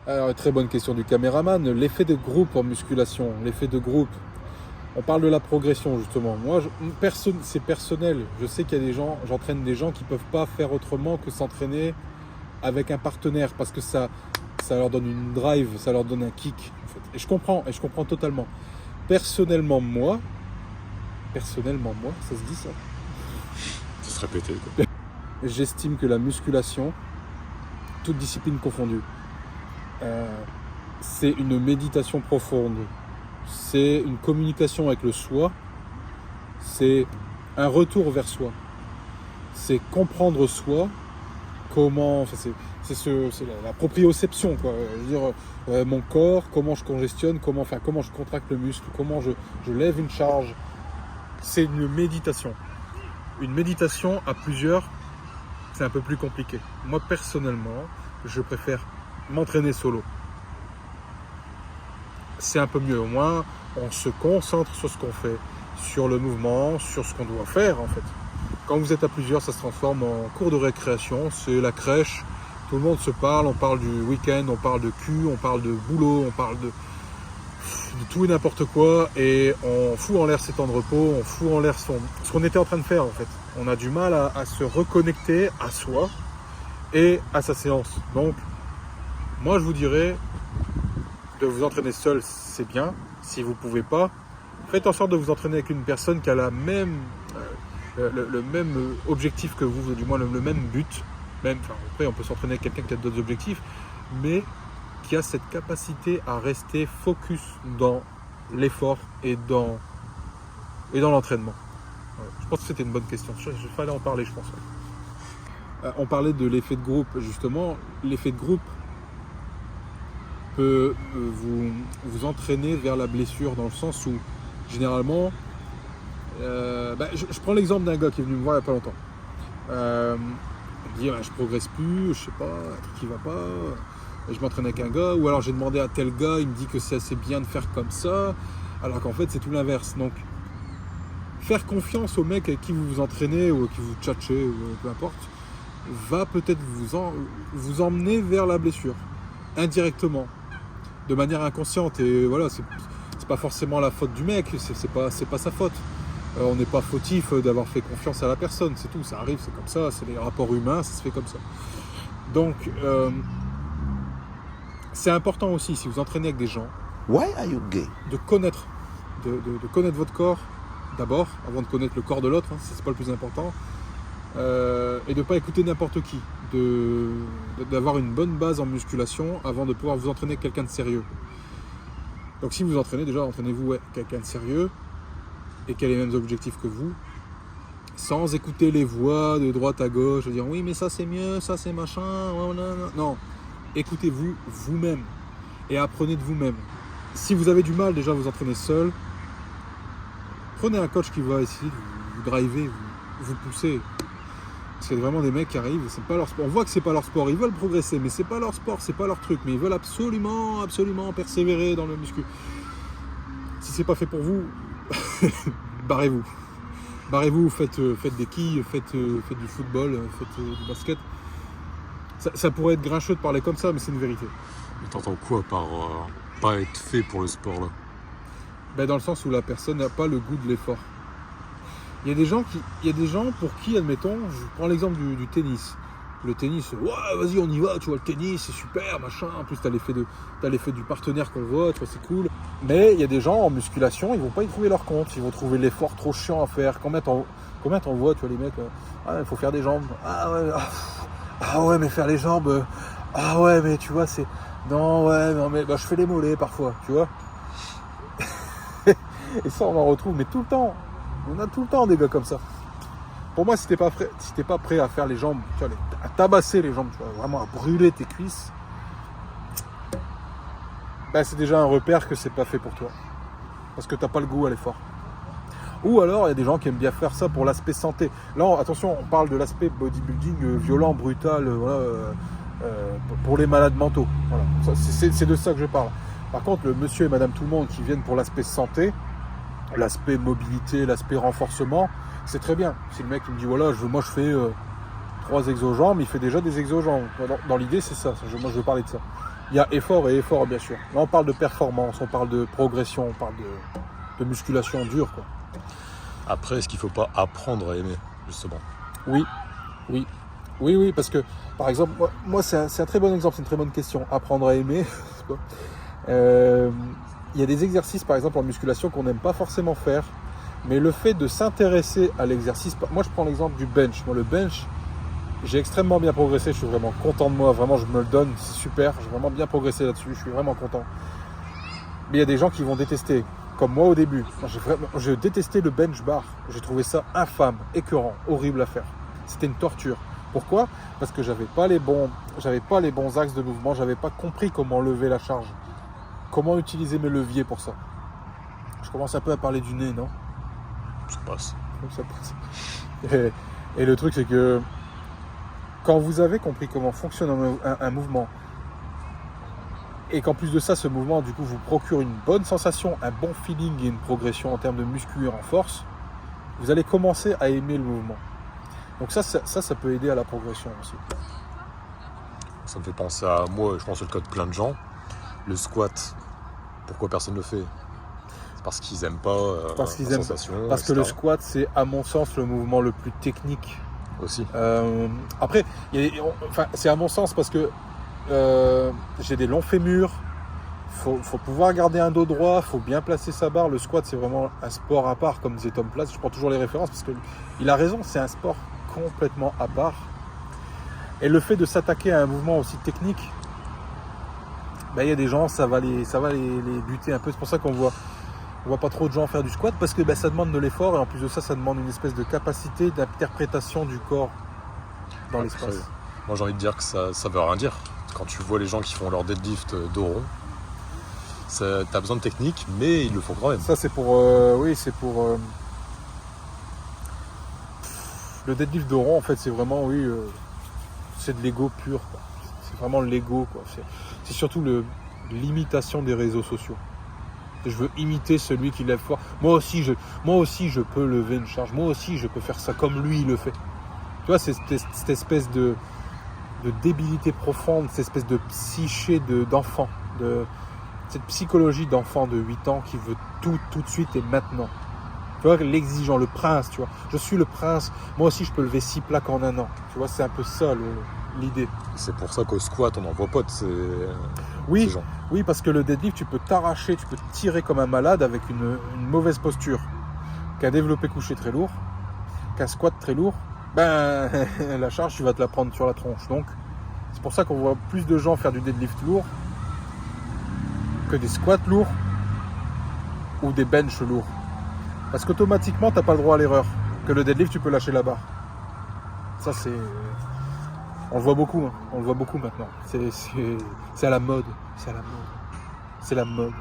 Alors, très bonne question du caméraman. L'effet de groupe en musculation, l'effet de groupe. On parle de la progression justement. Moi, c'est personnel. Je sais qu'il y a des gens, j'entraîne des gens qui ne peuvent pas faire autrement que s'entraîner avec un partenaire parce que ça leur donne une drive, ça leur donne un kick. En fait. Et je comprends totalement. Personnellement, moi, ça se dit ça. Ça se répétait quoi. J'estime que la musculation, toute discipline confondue, c'est une méditation profonde. C'est une communication avec le soi. C'est un retour vers soi. C'est comprendre soi. Comment, c'est la proprioception quoi. Je veux dire, mon corps, comment je congestionne, comment je contracte le muscle, comment je lève une charge. C'est une méditation. Une méditation à plusieurs, c'est un peu plus compliqué. Moi personnellement, je préfère m'entraîner solo. C'est un peu mieux, au moins on se concentre sur ce qu'on fait, sur le mouvement, sur ce qu'on doit faire en fait. Quand vous êtes à plusieurs, ça se transforme en cours de récréation, c'est la crèche, tout le monde se parle, on parle du week-end, on parle de cul, on parle de boulot, on parle de tout et n'importe quoi, et on fout en l'air ses temps de repos, on fout en l'air ce qu'on était en train de faire en fait. On a du mal à se reconnecter à soi et à sa séance. Donc, moi je vous dirais, de vous entraîner seul, c'est bien. Si vous ne pouvez pas, faites en sorte de vous entraîner avec une personne qui a le même objectif que vous, du moins le même but. Après, on peut s'entraîner avec quelqu'un qui a d'autres objectifs, mais qui a cette capacité à rester focus dans l'effort et dans l'entraînement. Voilà. Je pense que c'était une bonne question. Il fallait en parler, je pense. On parlait de l'effet de groupe, justement. L'effet de groupe peut vous entraîner vers la blessure, dans le sens où, généralement, je prends l'exemple d'un gars qui est venu me voir il n'y a pas longtemps. Il me dit, je progresse plus, je sais pas, un truc qui va pas, je m'entraîne avec un gars, ou alors j'ai demandé à tel gars, il me dit que c'est assez bien de faire comme ça, alors qu'en fait c'est tout l'inverse. Donc, faire confiance au mec avec qui vous vous entraînez, ou qui vous tchatchez, ou peu importe, va peut-être vous emmener vers la blessure, indirectement, de manière inconsciente. Et voilà, c'est pas forcément la faute du mec, c'est pas sa faute. On n'est pas fautif d'avoir fait confiance à la personne, c'est tout, ça arrive, c'est comme ça, c'est les rapports humains, ça se fait comme ça. Donc, c'est important aussi, si vous entraînez avec des gens, Why are you gay? de connaître votre corps d'abord, avant de connaître le corps de l'autre, hein, c'est pas le plus important, et de ne pas écouter n'importe qui, d'avoir une bonne base en musculation avant de pouvoir vous entraîner avec quelqu'un de sérieux. Donc si vous entraînez, déjà entraînez-vous avec quelqu'un de sérieux et qui a les mêmes objectifs que vous, sans écouter les voix de droite à gauche, de dire oui mais ça c'est mieux, ça c'est machin, non, écoutez-vous vous-même et apprenez de vous-même. Si vous avez du mal déjà à vous entraîner seul, prenez un coach qui va essayer de vous driver, vous pousser. Parce qu'il y a vraiment des mecs qui arrivent, c'est pas leur sport. On voit que c'est pas leur sport, ils veulent progresser, mais c'est pas leur sport, c'est pas leur truc, mais ils veulent absolument persévérer dans le muscu. Si c'est pas fait pour vous, barrez-vous. Barrez-vous, faites des quilles, faites du football, faites du basket. Ça pourrait être grincheux de parler comme ça, mais c'est une vérité. Mais t'entends quoi par pas être fait pour le sport là? Dans le sens où la personne n'a pas le goût de l'effort. Il y a des gens pour qui, admettons, je prends l'exemple du tennis. Le tennis, ouais, vas-y, on y va, tu vois, le tennis, c'est super, machin. En plus, t'as l'effet du partenaire qu'on voit, tu vois, c'est cool. Mais il y a des gens en musculation, ils vont pas y trouver leur compte. Ils vont trouver l'effort trop chiant à faire. Combien t'en vois, tu vois, les mecs, il faut faire des jambes. Ah ouais, mais faire les jambes, ah ouais, mais tu vois, c'est... Non, mais je fais les mollets parfois, tu vois. Et ça, on en retrouve, mais tout le temps. On a tout le temps des gars comme ça. Pour moi, si t'es pas prêt à faire les jambes, tu vois, à tabasser les jambes, tu vois, vraiment à brûler tes cuisses, c'est déjà un repère que c'est pas fait pour toi. Parce que t'as pas le goût à l'effort. Ou alors, il y a des gens qui aiment bien faire ça pour l'aspect santé. Là, attention, on parle de l'aspect bodybuilding violent, brutal, pour les malades mentaux. Voilà. C'est de ça que je parle. Par contre, le monsieur et madame tout le monde qui viennent pour l'aspect santé, l'aspect mobilité, l'aspect renforcement, c'est très bien. Si le mec il me dit voilà, moi je fais 3 exojambes, il fait déjà des exojambes. Dans l'idée c'est ça, moi je veux parler de ça. Il y a effort et effort, bien sûr. Là, on parle de performance, on parle de progression, on parle de musculation dure, quoi. Après, est-ce qu'il faut pas apprendre à aimer, justement? Oui, oui. Oui, oui, parce que, par exemple, moi c'est un très bon exemple, c'est une très bonne question. Apprendre à aimer. Il y a des exercices, par exemple, en musculation qu'on n'aime pas forcément faire, mais le fait de s'intéresser à l'exercice... Moi, je prends l'exemple du bench. Moi, le bench, j'ai extrêmement bien progressé, je suis vraiment content de moi, vraiment, je me le donne, c'est super, j'ai vraiment bien progressé là-dessus, je suis vraiment content. Mais il y a des gens qui vont détester, comme moi au début. Moi, je détestais le bench bar, j'ai trouvé ça infâme, écœurant, horrible à faire. C'était une torture. Pourquoi? Parce que j'avais pas les bons axes de mouvement, j'avais pas compris comment lever la charge, comment utiliser mes leviers pour ça. Je commence un peu à parler du nez, non? Ça passe. Ça passe. Et le truc, c'est que quand vous avez compris comment fonctionne un mouvement, et qu'en plus de ça, ce mouvement, du coup, vous procure une bonne sensation, un bon feeling et une progression en termes de muscu en force, vous allez commencer à aimer le mouvement. Donc ça peut aider à la progression aussi. Ça me fait penser à moi, je pense que c'est le cas de plein de gens. Le squat, pourquoi personne ne le fait? C'est parce qu'ils n'aiment pas la sensation. Parce que etc. le squat, c'est à mon sens le mouvement le plus technique. Aussi. Après, c'est à mon sens parce que j'ai des longs fémurs. Faut pouvoir garder un dos droit, faut bien placer sa barre. Le squat, c'est vraiment un sport à part, comme disait Tom Platz. Je prends toujours les références parce qu'il a raison, c'est un sport complètement à part. Et le fait de s'attaquer à un mouvement aussi technique, il y a des gens, ça va les buter un peu. C'est pour ça qu'on voit pas trop de gens faire du squat parce que ça demande de l'effort et en plus de ça, ça demande une espèce de capacité d'interprétation du corps dans l'espace. Moi, j'ai envie de dire que ça veut rien dire. Quand tu vois les gens qui font leur deadlift dos rond, t'as besoin de technique, mais ils le font quand même. Ça, c'est pour... Le deadlift dos rond, en fait, c'est vraiment, c'est de l'ego pur, quoi. C'est vraiment l'ego, quoi. C'est surtout l'imitation des réseaux sociaux. Je veux imiter celui qui lève fort. Moi aussi, je peux lever une charge. Moi aussi, je peux faire ça comme lui, il le fait. Tu vois, c'est cette espèce de débilité profonde, cette espèce de psyché d'enfant, cette psychologie d'enfant de 8 ans qui veut tout de suite et maintenant. Tu vois, l'exigeant, le prince, tu vois. Je suis le prince, moi aussi je peux lever 6 plaques en un an. Tu vois, c'est un peu ça l'idée. C'est pour ça qu'au squat, on n'en voit pas de ces gens. Oui, parce que le deadlift, tu peux t'arracher, tu peux tirer comme un malade avec une mauvaise posture. Qu'un développé couché très lourd, qu'un squat très lourd, la charge, tu vas te la prendre sur la tronche. Donc, c'est pour ça qu'on voit plus de gens faire du deadlift lourd que des squats lourds ou des bench lourds. Parce qu'automatiquement, tu n'as pas le droit à l'erreur. Que le deadlift, tu peux lâcher la barre. Ça, c'est... On le voit beaucoup, hein. On le voit beaucoup maintenant. C'est à la mode. C'est à la mode. C'est la mode.